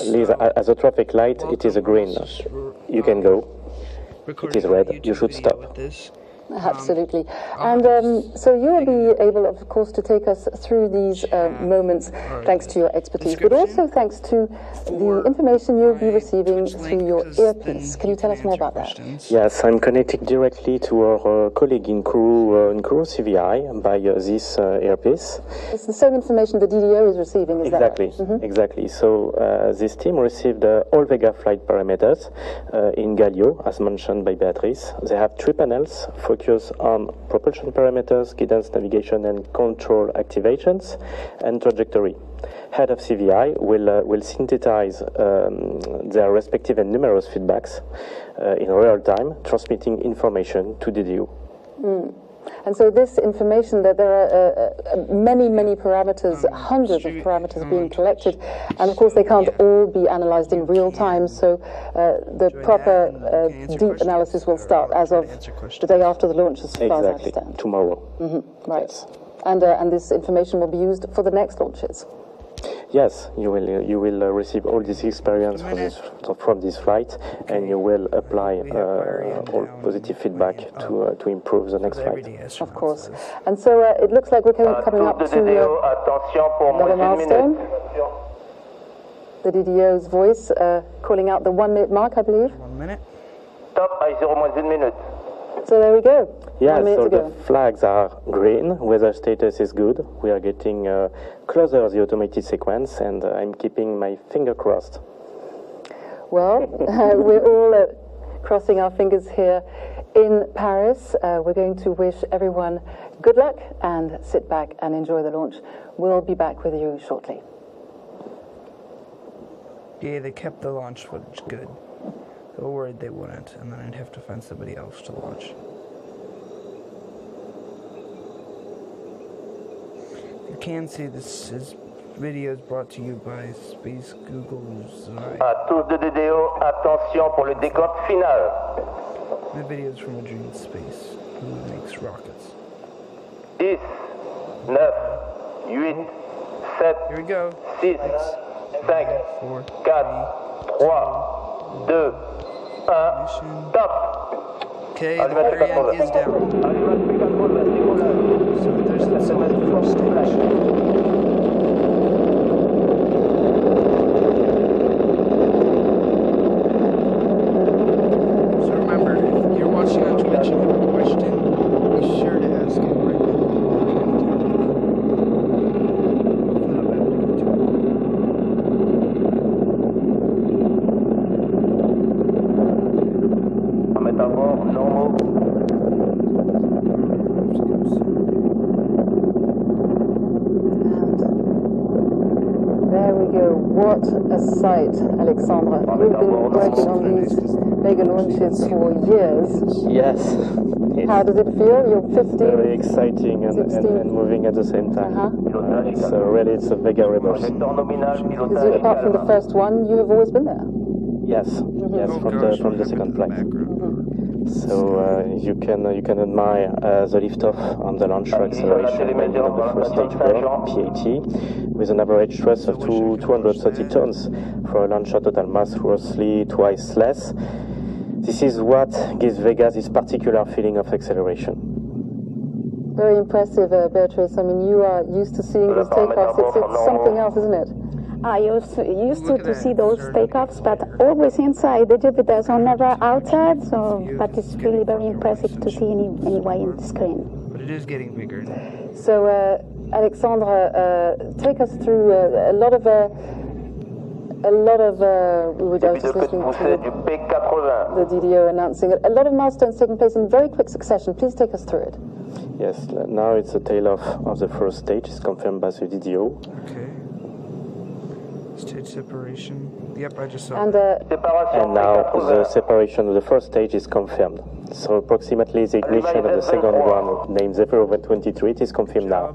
Liz, as a traffic light, it is a green. You can go. It is red. You should stop. Absolutely. And so you'll be able, of course, to take us through these moments thanks to your expertise, but also thanks to the information you'll be receiving through your earpiece. Can you tell us more about that? Yes, I'm connected directly to our colleague in Kourou CVI by this earpiece. It's the same information the DDO is receiving, is exactly, that right? Exactly. So this team received all Vega flight parameters in Galio, as mentioned by Beatrice. They have 3 panels focus on propulsion parameters, guidance, navigation, and control activations, and trajectory. Head of CVI will synthesize their respective and numerous feedbacks in real time, transmitting information to DDU. And so this information, that there are many parameters, hundreds of parameters being collected, and of course they can't all be analyzed in real time, so the proper deep analysis will start as of the day after the launch, as far as I understand. Tomorrow. Right. Yes. And this information will be used for the next launches. Yes, you will receive all this experience from this flight, and you will apply all positive feedback to improve the next flight. Of course. And so it looks like we're coming up to another milestone. The DDO's voice calling out the 1 minute mark, I believe. 1 minute. Stop à 0-1 minute. So there we go. Yeah, so the flags are green, weather status is good. We are getting closer to the automated sequence, and I'm keeping my finger crossed. Well, we're all crossing our fingers here in Paris. We're going to wish everyone good luck and sit back and enjoy the launch. We'll be back with you shortly. Yeah, they kept the launch footage good. They were worried they wouldn't, and then I'd have to find somebody else to launch. You can see this video is brought to you by Space Google's. À tous de DDO, attention pour le décompte final. My video is from a dream space who makes rockets. 10, 9, 8, 7, Here we go. 6, 5, 4, 4, 3, 2, 1, stop. Okay, the variant is down. So there's the first stage. So remember, if you're watching on Twitch and you have a question, be sure to ask it right now. What a sight, Alexandre. We've been working on these Vega launches for years. Yes. How does it feel? You're 15? Very exciting and moving at the same time. So really it's a Vega rebirth. Apart from the first one, you have always been there? Yes, yes, from the second flight. So you can admire the liftoff on the launch acceleration landing of the first stage burn, PAT, with an average thrust of 230 tons for a launcher total mass roughly twice less. This is what gives Vega this particular feeling of acceleration. Very impressive, Beatrice. I mean, you are used to seeing those takeoffs. It's something else, isn't it? I used to see those takeoffs, but always inside the Jupiter, so never outside. So, but it's really very impressive to see anyway in the screen. But it is getting bigger. So, Alexandre, take us through a lot of. We were just listening to the DDO announcing it. A lot of milestones taking place in very quick succession. Please take us through it. Yes, now it's the tail off of the first stage. It's confirmed by the DDO. Okay. Stage separation. Yep, I just saw and now the separation of the first stage is confirmed. So approximately the ignition of the second one, named 023, it is confirmed now.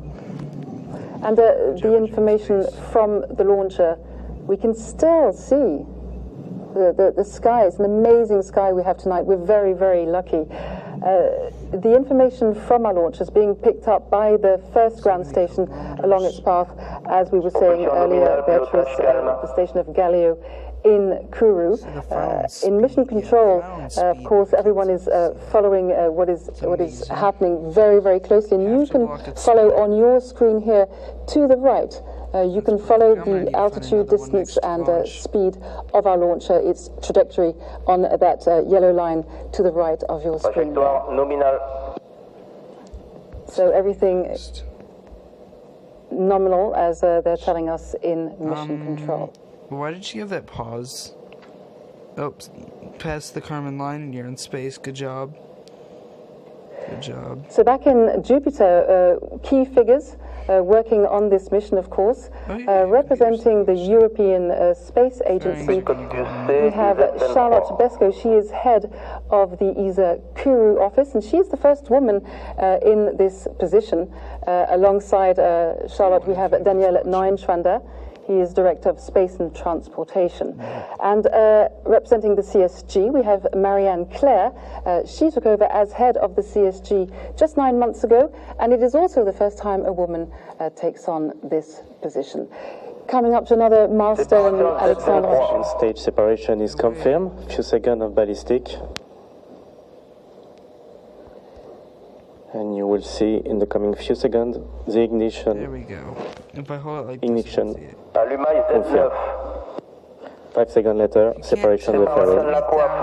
And the information from the launcher, we can still see the sky. It's an amazing sky we have tonight. We're very, very lucky. The information from our launch is being picked up by the first ground station along its path, as we were saying earlier, Beatrice, the station of Galileo in Kourou. In mission control, of course, everyone is following what is happening very, very closely. And you can follow on your screen here to the right. You can follow the altitude, distance, and speed of our launcher, its trajectory on that yellow line to the right of your screen. So everything nominal, as they're telling us in mission control. Why did she have that pause? Oops, past the Kármán line and you're in space. Good job. Good job. So back in Jupiter, key figures working on this mission, of course, representing the European Space Agency. We have Charlotte Besco. She is head of the ESA Kourou office, and she is the first woman in this position. Alongside Charlotte, we have Daniel Neuenschwander. He is Director of Space and Transportation. And representing the CSG, we have Marianne Claire. She took over as head of the CSG just 9 months ago, and it is also the first time a woman takes on this position. Coming up to another milestone, Alexandre. Stage separation is confirmed. Few seconds of ballistic. And you will see in the coming few seconds the ignition. There we go. If I hold it like ignition. this, you can see it. Confirmed. 5 seconds later, separation of the fairing,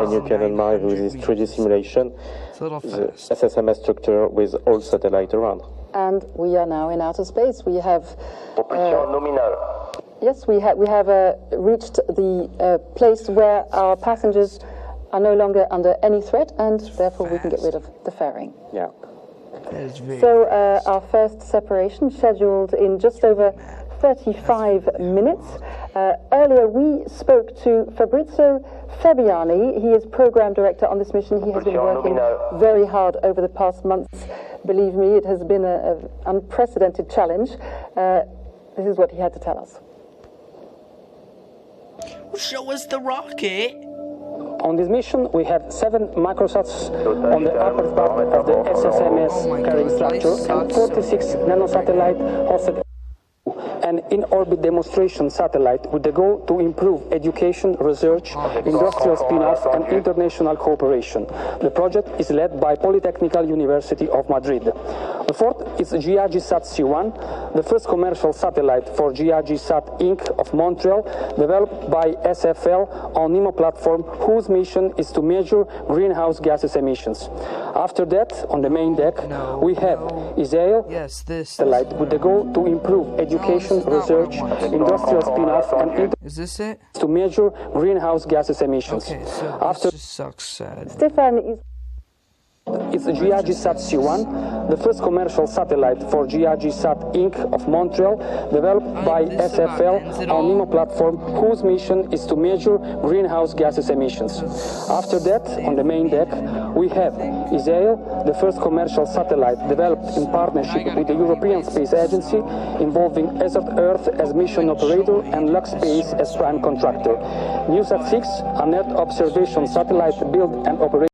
and you can admire with this 3D simulation the SSMS structure with all satellites around. And we are now in outer space. We have yes, we have reached the place where our passengers are no longer under any threat, and therefore we can get rid of the fairing. Yeah. So our first separation scheduled in just over 35 minutes. Earlier we spoke to Fabrizio Fabiani. He is program director on this mission. He has been working very hard over the past months. Believe me, it has been an unprecedented challenge. This is what he had to tell us. Show us the rocket. On this mission, we have 7 microsats on the upper part of the SSMS carrying structure and 46 nanosatellite hosted an in-orbit demonstration satellite with the goal to improve education, research, industrial spin-off and international cooperation. The project is led by Polytechnical University of Madrid. The fourth is GRGSat C1, the first commercial satellite for GRGSat Inc. of Montreal, developed by SFL on NEMO platform, whose mission is to measure greenhouse gases emissions. After that, on the main deck, we have Isail satellite with the goal to improve education, research, industrial spin-off and is this it? To measure greenhouse gases emissions. Okay, so after this just sucks sad. Stefan is GRGSat C1, the first commercial satellite for GRGSat Inc. of Montreal, developed by SFL on NEMO platform, whose mission is to measure greenhouse gases emissions. After that, on the main deck, we have Isail, the first commercial satellite developed in partnership with the European Space Agency, involving Desert Earth as mission operator and Lux Space as prime contractor. NewSat 6, an Earth observation satellite built and operated